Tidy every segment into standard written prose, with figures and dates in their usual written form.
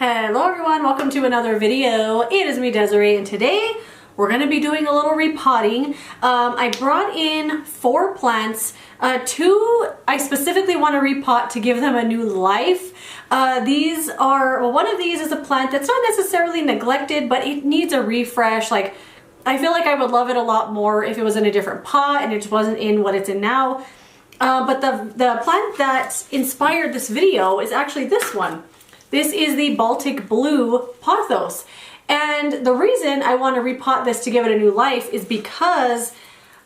Hello everyone, welcome to another video. It is me, Desiree, and today we're going to be doing a little repotting. I brought in 4 plants. 2 I specifically want to repot to give them a new life. These are, well, one of these is a plant that's not necessarily neglected, but it needs a refresh. Like, I feel like I would love it a lot more if it was in a different pot and it just wasn't in what it's in now. But the plant that inspired this video is actually this one. This is the Baltic Blue Pothos. And the reason I want to repot this to give it a new life is because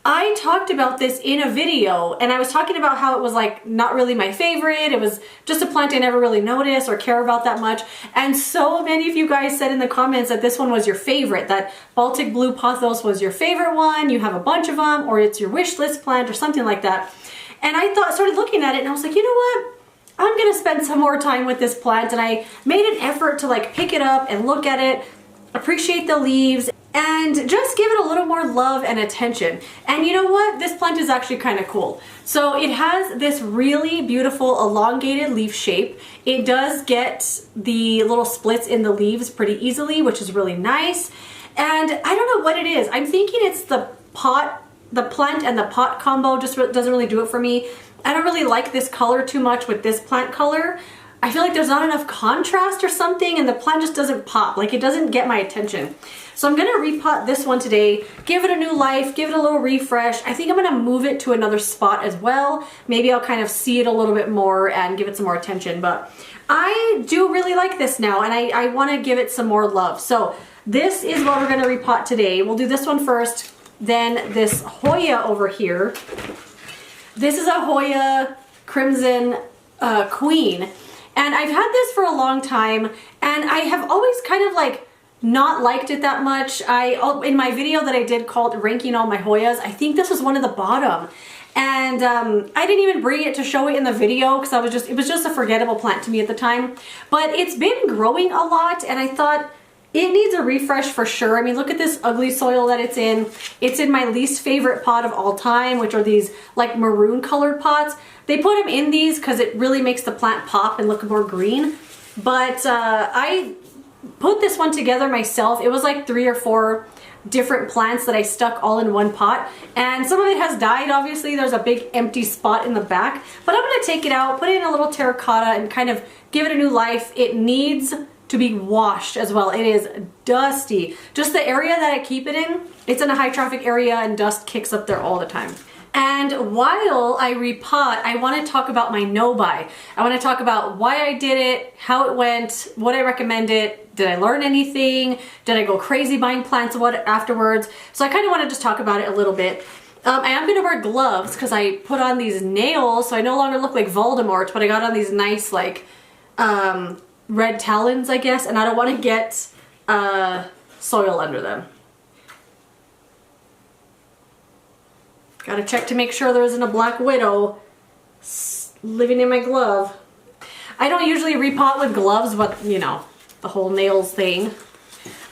I talked about this in a video, and I was talking about how it was like not really my favorite. It was just a plant I never really noticed or care about that much. And so many of you guys said in the comments that this one was your favorite, that Baltic Blue Pothos was your favorite one, you have a bunch of them, or it's your wish list plant or something like that. And I started looking at it and I was like, you know what? I'm gonna spend some more time with this plant, and I made an effort to like pick it up and look at it, appreciate the leaves, and just give it a little more love and attention. And you know what? This plant is actually kind of cool. So it has this really beautiful elongated leaf shape. It does get the little splits in the leaves pretty easily, which is really nice. And I don't know what it is. I'm thinking it's the plant and the pot combo just doesn't really do it for me. I don't really like this color too much with this plant color. I feel like there's not enough contrast or something, and the plant just doesn't pop. Like, it doesn't get my attention. So I'm gonna repot this one today, give it a new life, give it a little refresh. I think I'm gonna move it to another spot as well. Maybe I'll kind of see it a little bit more and give it some more attention. But I do really like this now, and I wanna give it some more love. So this is what we're gonna repot today. We'll do this one first, then this Hoya over here. This is a Hoya Crimson Queen. And I've had this for a long time, and I have always kind of like not liked it that much. In my video that I did called ranking all my Hoyas, I think this was one of the bottom. And I didn't even bring it to show it in the video because it was just a forgettable plant to me at the time. But it's been growing a lot, and I thought it needs a refresh for sure. I mean, look at this ugly soil that it's in. It's in my least favorite pot of all time, which are these like maroon colored pots. They put them in these because it really makes the plant pop and look more green. But I put this one together myself. It was like 3 or 4 different plants that I stuck all in one pot. And some of it has died, obviously. There's a big empty spot in the back. But I'm going to take it out, put it in a little terracotta, and kind of give it a new life. It needs to be washed as well. It is dusty. Just the area that I keep it in, it's in a high traffic area, and dust kicks up there all the time. And while I repot, I want to talk about my no-buy. I want to talk about why I did it, how it went, what I recommend it, did I learn anything, did I go crazy buying plants afterwards. So I kind of want to just talk about it a little bit. I am going to wear gloves because I put on these nails, so I no longer look like Voldemort, but I got on these nice like red talons, I guess, and I don't want to get soil under them. Gotta check to make sure there isn't a black widow living in my glove. I don't usually repot with gloves, but you know, the whole nails thing.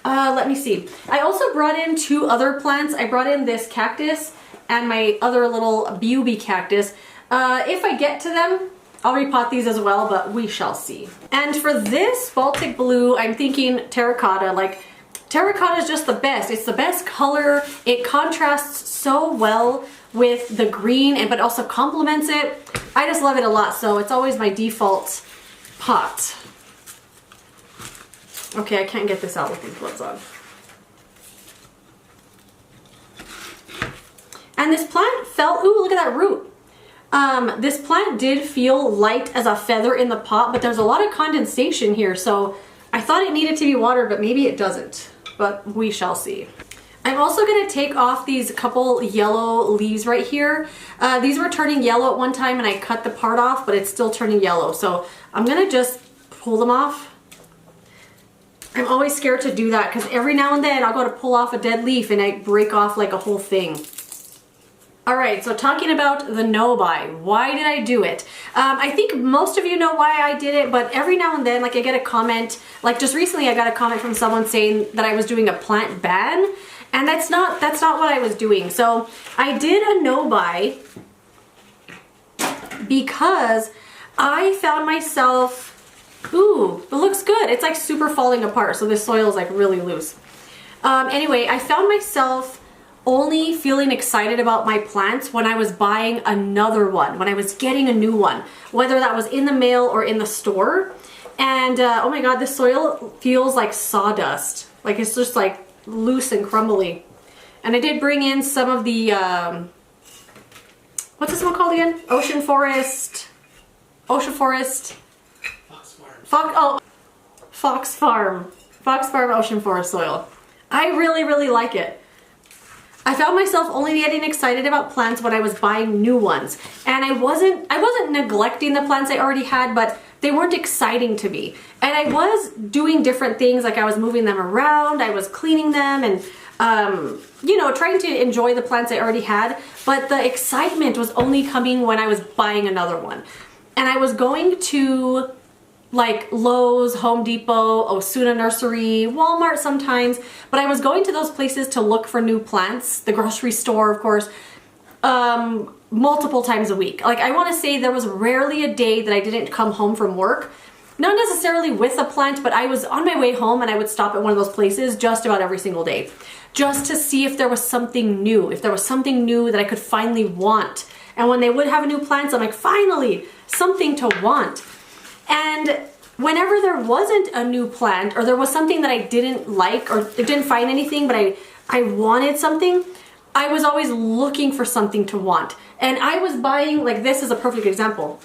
Let me see. I also brought in 2 other plants. I brought in this cactus and my other little beauty cactus. If I get to them, I'll repot these as well, but we shall see. And for this Baltic Blue, I'm thinking terracotta. Like, terracotta is just the best. It's the best color. It contrasts so well with the green, but also complements it. I just love it a lot, so it's always my default pot. Okay, I can't get this out with these gloves on. And this plant felt, ooh, look at that root. This plant did feel light as a feather in the pot, but there's a lot of condensation here, so I thought it needed to be watered, but maybe it doesn't. But we shall see. I'm also going to take off these couple yellow leaves right here. These were turning yellow at one time, and I cut the part off, but it's still turning yellow. So I'm going to just pull them off. I'm always scared to do that because every now and then I'll go to pull off a dead leaf and I break off like a whole thing. Alright, so talking about the no-buy. Why did I do it? I think most of you know why I did it, but every now and then, like, I get a comment, like just recently I got a comment from someone saying that I was doing a plant ban, and that's not what I was doing. So I did a no-buy because I found myself Ooh, it looks good. It's like super falling apart, so this soil is like really loose. Anyway, I found myself only feeling excited about my plants when I was buying another one, when I was getting a new one, whether that was in the mail or in the store. And oh my god, this soil feels like sawdust. Like it's just like loose and crumbly. And I did bring in some of the, what's this one called again? Ocean Forest. Fox Farm Ocean Forest soil. I really like it. I found myself only getting excited about plants when I was buying new ones. And I wasn't neglecting the plants I already had, but they weren't exciting to me. And I was doing different things, like I was moving them around, I was cleaning them, and you know, trying to enjoy the plants I already had, but the excitement was only coming when I was buying another one. And I was going to like Lowe's, Home Depot, Osuna Nursery, Walmart sometimes, but I was going to those places to look for new plants, the grocery store, of course, multiple times a week. Like I want to say there was rarely a day that I didn't come home from work, not necessarily with a plant, but I was on my way home and I would stop at one of those places just about every single day, just to see if there was something new, that I could finally want. And when they would have a new plant, I'm like, finally, something to want. And whenever there wasn't a new plant, or there was something that I didn't like, or didn't find anything, but I wanted something, I was always looking for something to want. And I was buying, like this is a perfect example.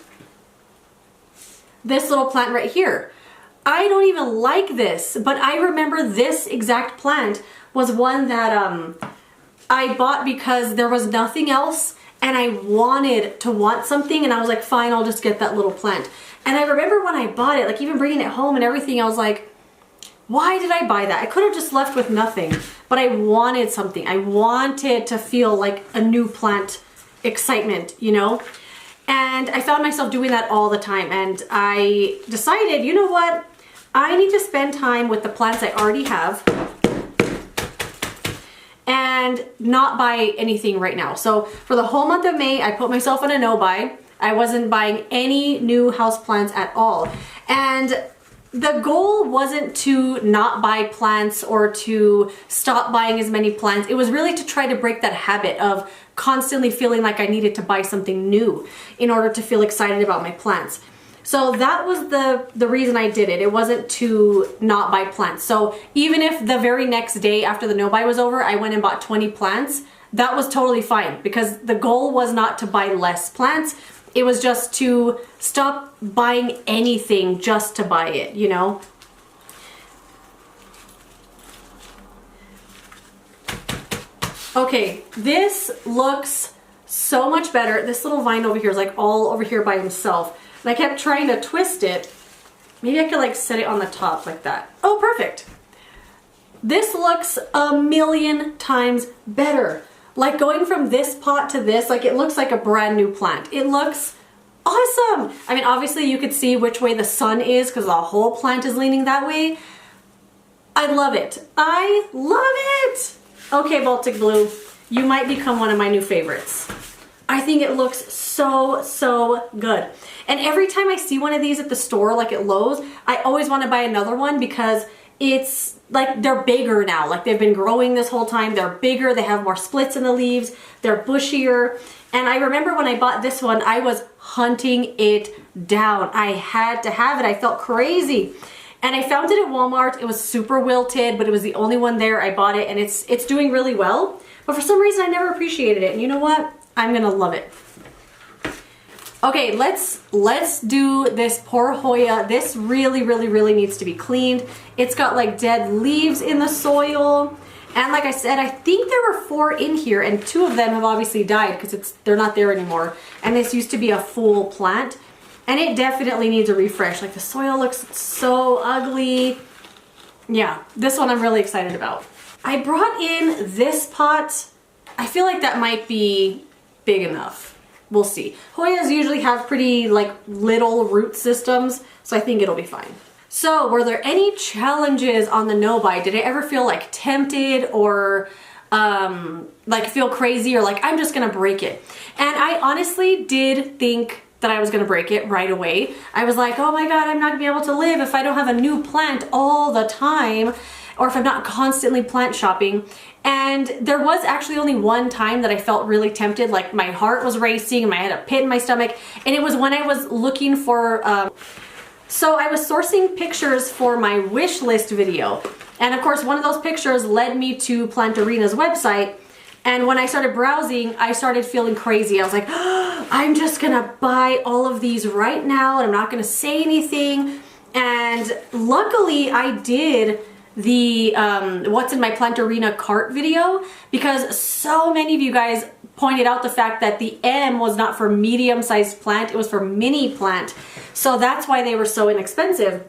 This little plant right here. I don't even like this, but I remember this exact plant was one that I bought because there was nothing else and I wanted to want something, and I was like, fine, I'll just get that little plant. And I remember when I bought it, like even bringing it home and everything, I was like, why did I buy that? I could have just left with nothing, but I wanted something. I wanted to feel like a new plant excitement, you know? And I found myself doing that all the time. And I decided, you know what? I need to spend time with the plants I already have and not buy anything right now. So for the whole month of May, I put myself on a no-buy. I wasn't buying any new houseplants at all. And the goal wasn't to not buy plants or to stop buying as many plants. It was really to try to break that habit of constantly feeling like I needed to buy something new in order to feel excited about my plants. So that was the reason I did it. It wasn't to not buy plants. So even if the very next day after the no-buy was over, I went and bought 20 plants, that was totally fine, because the goal was not to buy less plants. It was just to stop buying anything just to buy it, you know? Okay, this looks so much better. This little vine over here is like all over here by himself. And I kept trying to twist it. Maybe I could like set it on the top like that. Oh, perfect. This looks a million times better. Like going from this pot to this, like it looks like a brand new plant. It looks awesome. I mean, obviously you could see which way the sun is because the whole plant is leaning that way. I love it. I love it. Okay, Baltic Blue, you might become one of my new favorites. I think it looks so good. And every time I see one of these at the store, like at Lowe's, I always want to buy another one because it's like they're bigger now. Like they've been growing this whole time. They're bigger. They have more splits in the leaves. They're bushier. And I remember when I bought this one, I was hunting it down. I had to have it. I felt crazy. And I found it at Walmart. It was super wilted, but it was the only one there. I bought it and it's doing really well. But for some reason, I never appreciated it. And you know what? I'm gonna love it. Okay, let's do this poor Hoya. This really needs to be cleaned. It's got like dead leaves in the soil. And like I said, I think there were 4 in here and 2 of them have obviously died because they're not there anymore. And this used to be a full plant. And it definitely needs a refresh. Like the soil looks so ugly. Yeah, this one I'm really excited about. I brought in this pot. I feel like that might be big enough. We'll see. Hoyas usually have pretty like little root systems, so I think it'll be fine. So were there any challenges on the no-buy? Did I ever feel like tempted or like feel crazy or like I'm just gonna break it? And I honestly did think that I was gonna break it right away. I was like, oh my God, I'm not gonna be able to live if I don't have a new plant all the time, or if I'm not constantly plant shopping. And there was actually only one time that I felt really tempted, like my heart was racing and I had a pit in my stomach, and it was when I was looking for, so I was sourcing pictures for my wish list video. And of course, one of those pictures led me to Plantarina's website. And when I started browsing, I started feeling crazy. I was like, oh, I'm just gonna buy all of these right now and I'm not gonna say anything. And luckily I did the what's in my Plantarina cart video, because so many of you guys pointed out the fact that the M was not for medium-sized plant, it was for mini plant. So that's why they were so inexpensive.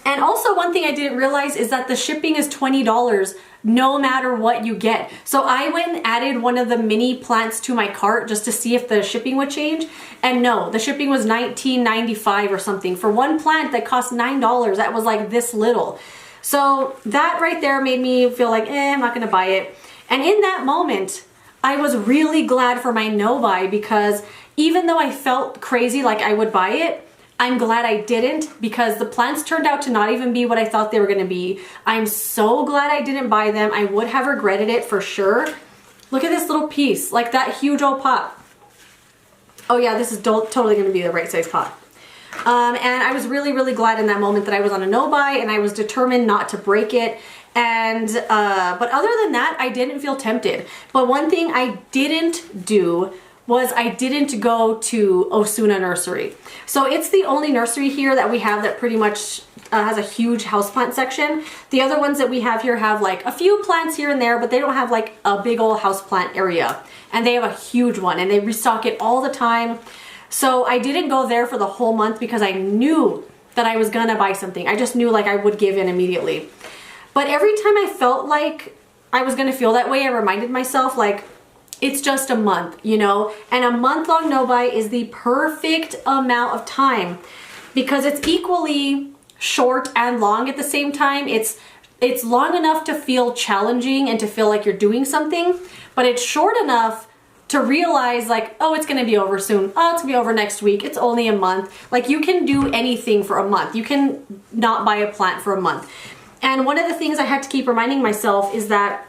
And also one thing I didn't realize is that the shipping is $20 no matter what you get. So I went and added one of the mini plants to my cart just to see if the shipping would change. And no, the shipping was $19.95 or something. For one plant that cost $9, that was like this little. So that right there made me feel like, I'm not gonna buy it. And in that moment, I was really glad for my no buy, because even though I felt crazy like I would buy it, I'm glad I didn't, because the plants turned out to not even be what I thought they were gonna be. I'm so glad I didn't buy them. I would have regretted it for sure. Look at this little piece, like that huge old pot. Oh yeah, this is totally gonna be the right size pot. And I was really, really glad in that moment that I was on a no buy, and I was determined not to break it. And, but other than that, I didn't feel tempted. But one thing I didn't do was I didn't go to Osuna Nursery. So it's the only nursery here that we have that pretty much has a huge houseplant section. The other ones that we have here have like a few plants here and there, but they don't have like a big old houseplant area. And they have a huge one and they restock it all the time. So I didn't go there for the whole month because I knew that I was gonna buy something. I just knew like I would give in immediately. But every time I felt like I was gonna feel that way, I reminded myself like, it's just a month, you know? And a month-long no-buy is the perfect amount of time because it's equally short and long at the same time. It's long enough to feel challenging and to feel like you're doing something, but it's short enough to realize like, oh, it's gonna be over soon. Oh, it's gonna be over next week. It's only a month. Like you can do anything for a month. You can not buy a plant for a month. And one of the things I had to keep reminding myself is that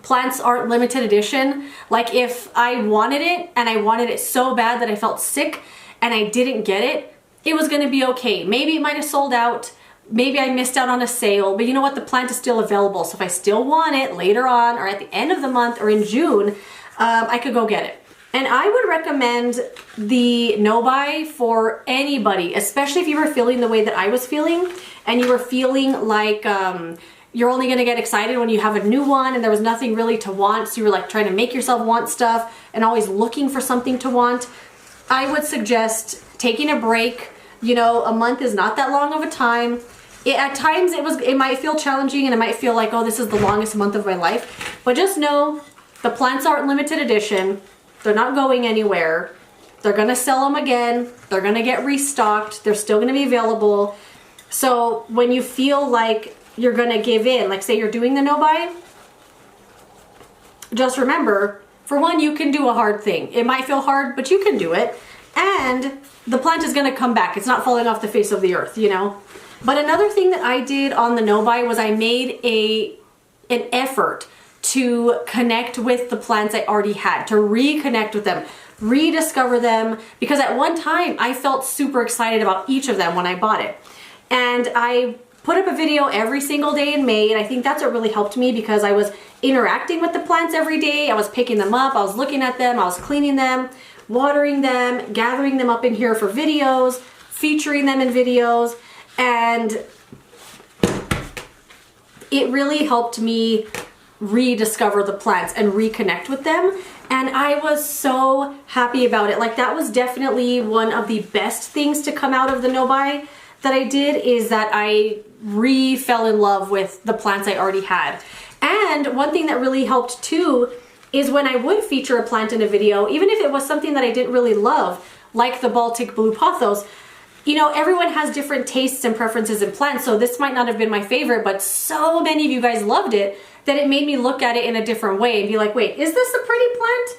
plants aren't limited edition. Like if I wanted it and I wanted it so bad that I felt sick and I didn't get it, it was gonna be okay. Maybe it might have sold out. Maybe I missed out on a sale, but you know what? The plant is still available. So if I still want it later on or at the end of the month or in June, I could go get it. And I would recommend the no-buy for anybody, especially if you were feeling the way that I was feeling and you were feeling like you're only gonna get excited when you have a new one and there was nothing really to want, so you were like trying to make yourself want stuff and always looking for something to want. I would suggest taking a break. You know, a month is not that long of a time. At times it might feel challenging and it might feel like, oh, this is the longest month of my life. But just know the plants aren't limited edition. They're not going anywhere. They're gonna sell them again. They're gonna get restocked. They're still gonna be available. So when you feel like you're gonna give in, like say you're doing the no-buy, just remember, for one, you can do a hard thing. It might feel hard, but you can do it. And the plant is gonna come back. It's not falling off the face of the earth, you know? But another thing that I did on the no-buy was I made an effort to connect with the plants I already had, to reconnect with them, rediscover them, because at one time I felt super excited about each of them when I bought it. And I put up a video every single day in May, and I think that's what really helped me because I was interacting with the plants every day. I was picking them up, I was looking at them, I was cleaning them, watering them, gathering them up in here for videos, featuring them in videos, and it really helped me rediscover the plants and reconnect with them. And I was so happy about it. Like that was definitely one of the best things to come out of the no-buy that I did, is that I fell in love with the plants I already had. And one thing that really helped too is when I would feature a plant in a video, even if it was something that I didn't really love, like the Baltic Blue Pothos, you know, everyone has different tastes and preferences in plants, so this might not have been my favorite, but so many of you guys loved it that it made me look at it in a different way and be like, wait, is this a pretty plant?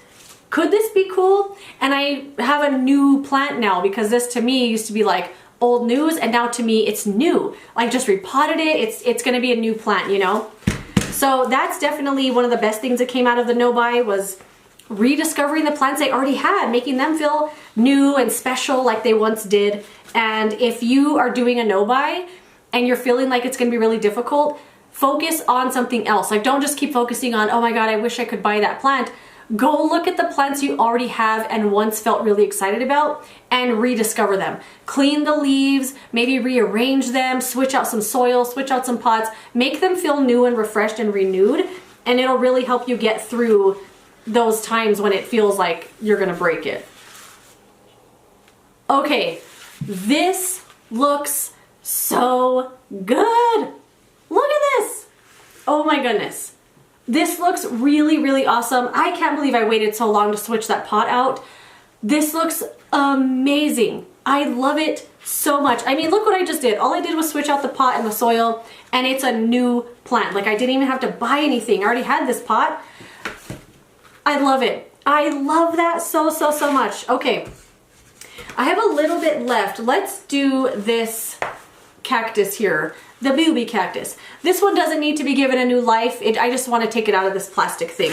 could this be cool? And I have a new plant now, because this to me used to be like old news, and now to me it's new. I just repotted it. It's gonna be a new plant, you know? So that's definitely one of the best things that came out of the no-buy, was rediscovering the plants I already had, making them feel new and special like they once did. And if you are doing a no-buy and you're feeling like it's gonna be really difficult, focus on something else. Like, don't just keep focusing on, oh my God, I wish I could buy that plant. Go look at the plants you already have and once felt really excited about and rediscover them. Clean the leaves, maybe rearrange them, switch out some soil, switch out some pots, make them feel new and refreshed and renewed, and it'll really help you get through those times when it feels like you're gonna break it. Okay, this looks so good. Look at this. Oh my goodness. This looks really, really awesome. I can't believe I waited so long to switch that pot out. This looks amazing. I love it so much. I mean, look what I just did. All I did was switch out the pot and the soil, and it's a new plant. Like, I didn't even have to buy anything. I already had this pot. I love it. I love that so, so, so much. Okay, I have a little bit left. Let's do this cactus here. The booby cactus. This one doesn't need to be given a new life. I just want to take it out of this plastic thing.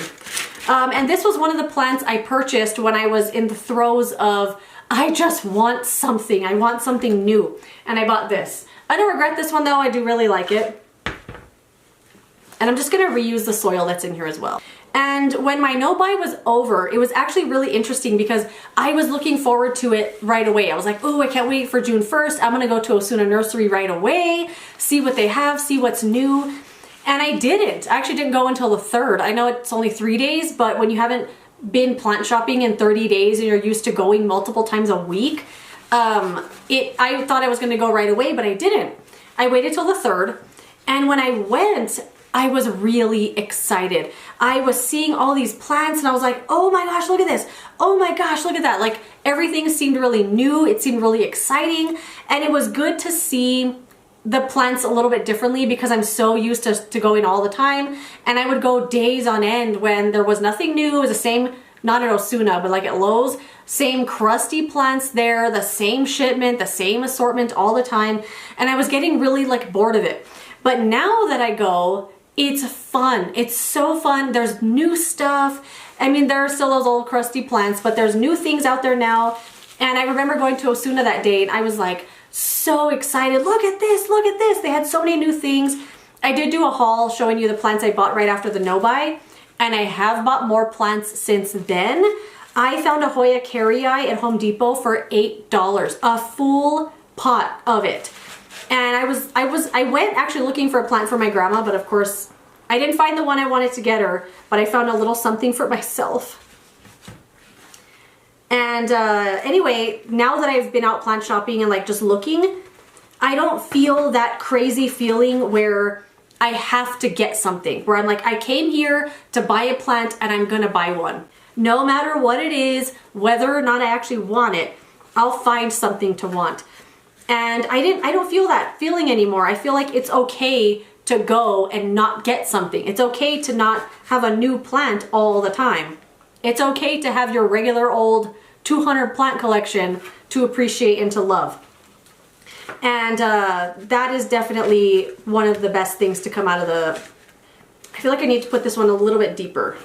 And this was one of the plants I purchased when I was in the throes of, I just want something. I want something new. And I bought this. I don't regret this one though. I do really like it. And I'm just going to reuse the soil that's in here as well. And when my no-buy was over, it was actually really interesting because I was looking forward to it right away. I was like, oh, I can't wait for June 1st. I'm gonna go to Osuna Nursery right away, see what they have, see what's new. And I didn't. I actually didn't go until the 3rd. I know it's only 3 days, but when you haven't been plant shopping in 30 days and you're used to going multiple times a week, I thought I was gonna go right away, but I didn't. I waited till the 3rd. And when I went, I was really excited. I was seeing all these plants and I was like, oh my gosh, look at this. Oh my gosh, look at that. Like, everything seemed really new. It seemed really exciting. And it was good to see the plants a little bit differently because I'm so used to going all the time. And I would go days on end when there was nothing new. It was the same, not at Osuna, but like at Lowe's, same crusty plants there, the same shipment, the same assortment all the time. And I was getting really like bored of it. But now that I go, it's fun. It's so fun. There's new stuff. I mean, there are still those old crusty plants, but there's new things out there now. And I remember going to Osuna that day and I was like so excited. Look at this, look at this. They had so many new things. I did do a haul showing you the plants I bought right after the no-buy, and I have bought more plants since then. I found a Hoya carrii at Home Depot for $8, a full pot of it. And I went actually looking for a plant for my grandma, but of course I didn't find the one I wanted to get her, but I found a little something for myself. And anyway, now that I've been out plant shopping and like just looking, I don't feel that crazy feeling where I have to get something, where I'm like, I came here to buy a plant and I'm gonna buy one. No matter what it is, whether or not I actually want it, I'll find something to want. And I don't feel that feeling anymore. I feel like it's okay to go and not get something. It's okay to not have a new plant all the time. It's okay to have your regular old 200 plant collection to appreciate and to love. And that is definitely one of the best things to come out of the... I feel like I need to put this one a little bit deeper.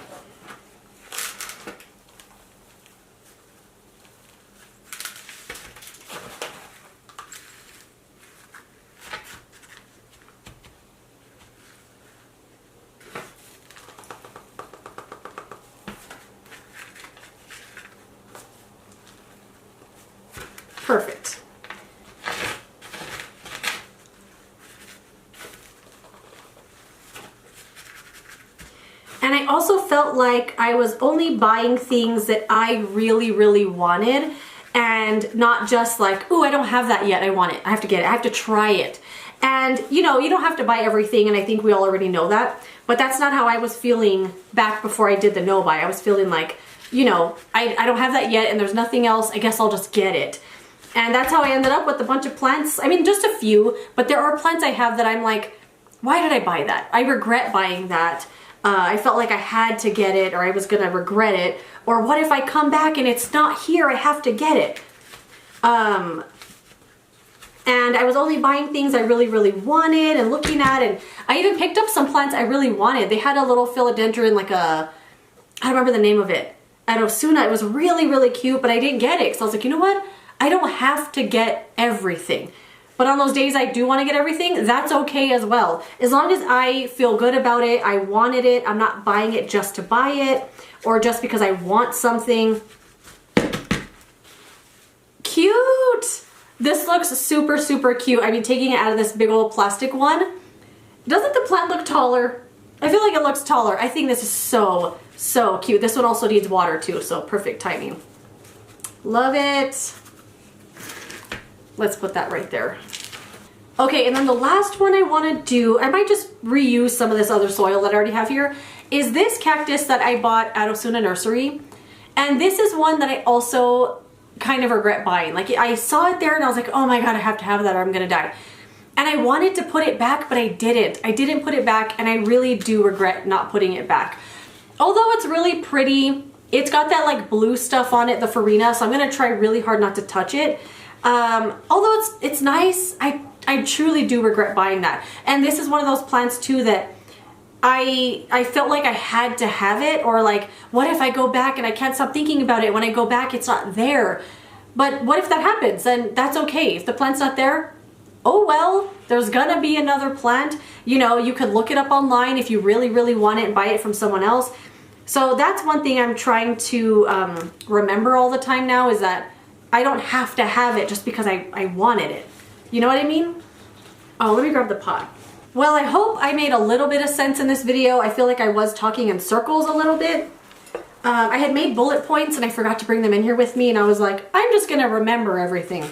Perfect. And I also felt like I was only buying things that I really, really wanted, and not just like, ooh, I don't have that yet, I want it, I have to get it, I have to try it. And you know, you don't have to buy everything, and I think we all already know that, but that's not how I was feeling back before I did the no-buy. I was feeling like, you know, I don't have that yet and there's nothing else, I guess I'll just get it. And that's how I ended up with a bunch of plants. I mean, just a few, but there are plants I have that I'm like, why did I buy that? I regret buying that. I felt like I had to get it or I was gonna regret it. Or what if I come back and it's not here, I have to get it. And I was only buying things I really, really wanted and looking at, and I even picked up some plants I really wanted. They had a little philodendron, like a, I don't remember the name of it, at Osuna. It was really, really cute, but I didn't get it because I was like, you know what? I don't have to get everything. But on those days I do want to get everything, that's okay as well. As long as I feel good about it, I wanted it, I'm not buying it just to buy it or just because I want something. Cute! This looks super, super cute. I mean, taking it out of this big old plastic one. Doesn't the plant look taller? I feel like it looks taller. I think this is so, so cute. This one also needs water too, so perfect timing. Love it. Let's put that right there. Okay, and then the last one I want to do, I might just reuse some of this other soil that I already have here, is this cactus that I bought at Osuna Nursery. And this is one that I also kind of regret buying. Like, I saw it there and I was like, oh my god, I have to have that or I'm gonna die. And I wanted to put it back, but I didn't. I didn't put it back, and I really do regret not putting it back. Although it's really pretty, it's got that like blue stuff on it, the farina, so I'm gonna try really hard not to touch it. Although it's nice, I truly do regret buying that. And this is one of those plants too that I felt like I had to have it, or like, what if I go back and I can't stop thinking about it? When I go back, it's not there. But what if that happens? Then that's okay. If the plant's not there, oh well, there's gonna be another plant. You know, you could look it up online if you really, really want it and buy it from someone else. So that's one thing I'm trying to remember all the time now, is that I don't have to have it just because I wanted it. You know what I mean? Oh, let me grab the pot. Well, I hope I made a little bit of sense in this video. I feel like I was talking in circles a little bit. I had made bullet points and I forgot to bring them in here with me, and I was like, I'm just gonna remember everything.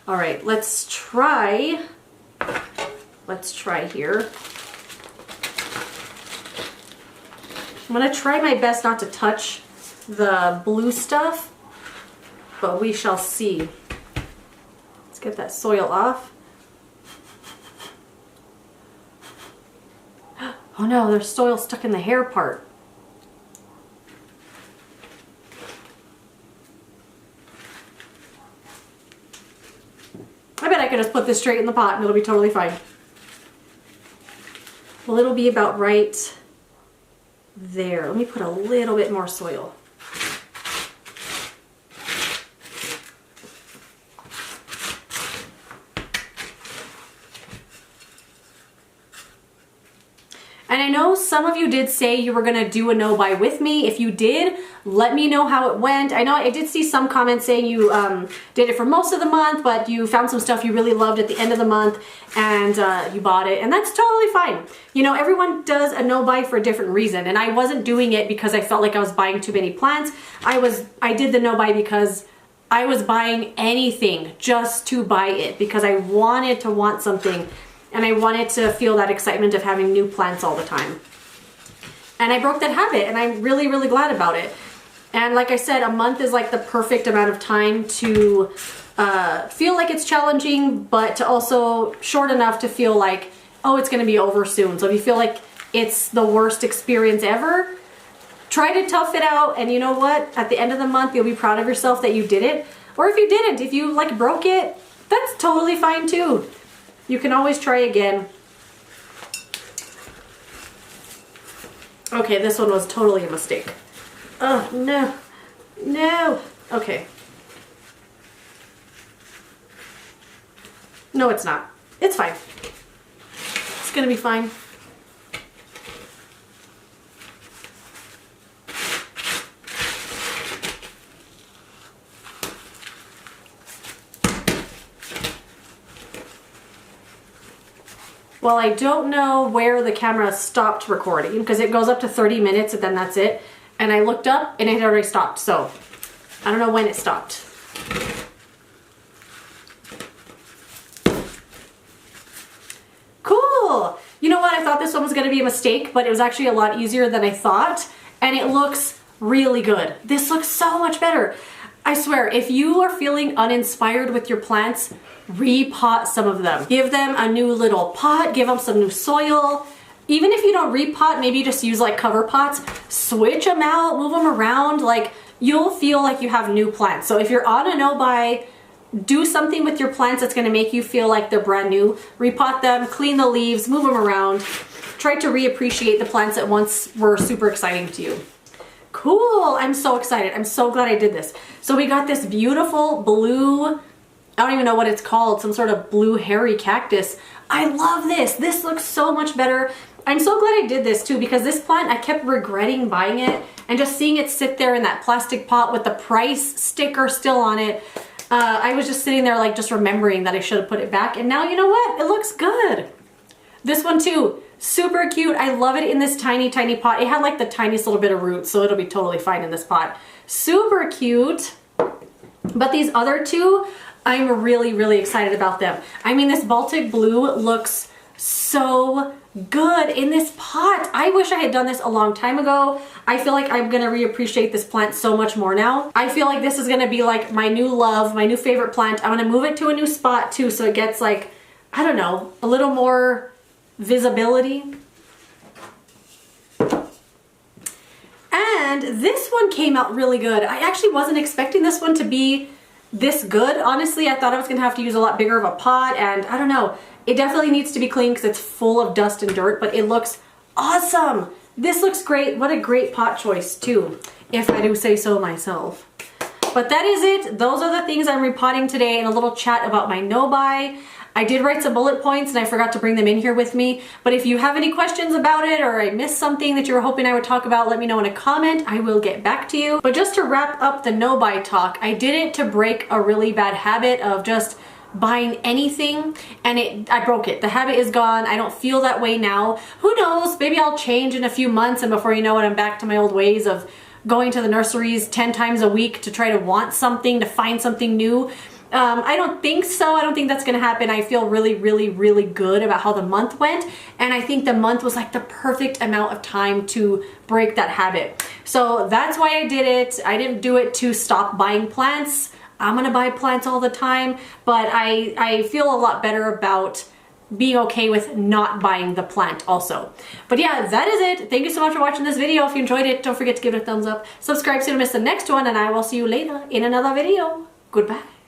All right, let's try here. I'm gonna try my best not to touch the blue stuff, but we shall see. Let's get that soil off. Oh no, there's soil stuck in the hair part. I bet I could just put this straight in the pot and it'll be totally fine. Well, it'll be about right there. Let me put a little bit more soil. And I know some of you did say you were gonna do a no-buy with me. If you did, let me know how it went. I know I did see some comments saying you did it for most of the month, but you found some stuff you really loved at the end of the month and you bought it, and that's totally fine. You know, everyone does a no-buy for a different reason, and I wasn't doing it because I felt like I was buying too many plants. I did the no-buy because I was buying anything just to buy it, because I wanted to want something. And I wanted to feel that excitement of having new plants all the time. And I broke that habit, and I'm really, really glad about it. And like I said, a month is like the perfect amount of time to feel like it's challenging, but to also short enough to feel like, oh, it's gonna be over soon. So if you feel like it's the worst experience ever, try to tough it out, and you know what? At the end of the month, you'll be proud of yourself that you did it. Or if you didn't, if you like broke it, that's totally fine too. You can always try again. Okay, this one was totally a mistake. Oh, no. No. Okay. No, it's not. It's fine. It's gonna be fine. Well, I don't know where the camera stopped recording, because it goes up to 30 minutes and then that's it. And I looked up and it had already stopped, so I don't know when it stopped. Cool! You know what? I thought this one was going to be a mistake, but it was actually a lot easier than I thought. And it looks really good. This looks so much better. I swear, if you are feeling uninspired with your plants, repot some of them. Give them a new little pot, give them some new soil, even if you don't repot, maybe just use like cover pots, switch them out, move them around, like you'll feel like you have new plants. So if you're on a no-buy, do something with your plants that's gonna make you feel like they're brand new. Repot them, clean the leaves, move them around. Try to reappreciate the plants that once were super exciting to you. Cool, I'm so excited. I'm so glad I did this. So we got this beautiful blue, I don't even know what it's called, some sort of blue hairy cactus. I love this. This looks so much better. I'm so glad I did this too, because this plant, I kept regretting buying it and just seeing it sit there in that plastic pot with the price sticker still on it. I was just sitting there like just remembering that I should have put it back, and now you know what? It looks good. This one too, super cute. I love it in this tiny, tiny pot. It had like the tiniest little bit of roots, so it'll be totally fine in this pot. Super cute. But these other two, I'm really, really excited about them. I mean, this Baltic blue looks so good in this pot. I wish I had done this a long time ago. I feel like I'm gonna reappreciate this plant so much more now. I feel like this is gonna be like my new love, my new favorite plant. I'm gonna move it to a new spot too, so it gets like, I don't know, a little more visibility. And this one came out really good. I actually wasn't expecting this one to be this good. Honestly, I thought I was gonna have to use a lot bigger of a pot, and I don't know. It definitely needs to be cleaned because it's full of dust and dirt, but it looks awesome. This looks great. What a great pot choice too, if I do say so myself. But that is it. Those are the things I'm repotting today, and a little chat about my no-buy. I did write some bullet points and I forgot to bring them in here with me, but if you have any questions about it or I missed something that you were hoping I would talk about, let me know in a comment. I will get back to you. But just to wrap up the no-buy talk, I did it to break a really bad habit of just buying anything, and I broke it. The habit is gone. I don't feel that way now. Who knows? Maybe I'll change in a few months, and before you know it, I'm back to my old ways of going to the nurseries 10 times a week to try to want something, to find something new. I don't think so. I don't think that's gonna happen. I feel really, really, really good about how the month went, and I think the month was like the perfect amount of time to break that habit. So that's why I did it. I didn't do it to stop buying plants. I'm gonna buy plants all the time, but I feel a lot better about being okay with not buying the plant also. But yeah, that is it. Thank you so much for watching this video. If you enjoyed it, don't forget to give it a thumbs up. Subscribe so you don't miss the next one, and I will see you later in another video. Goodbye.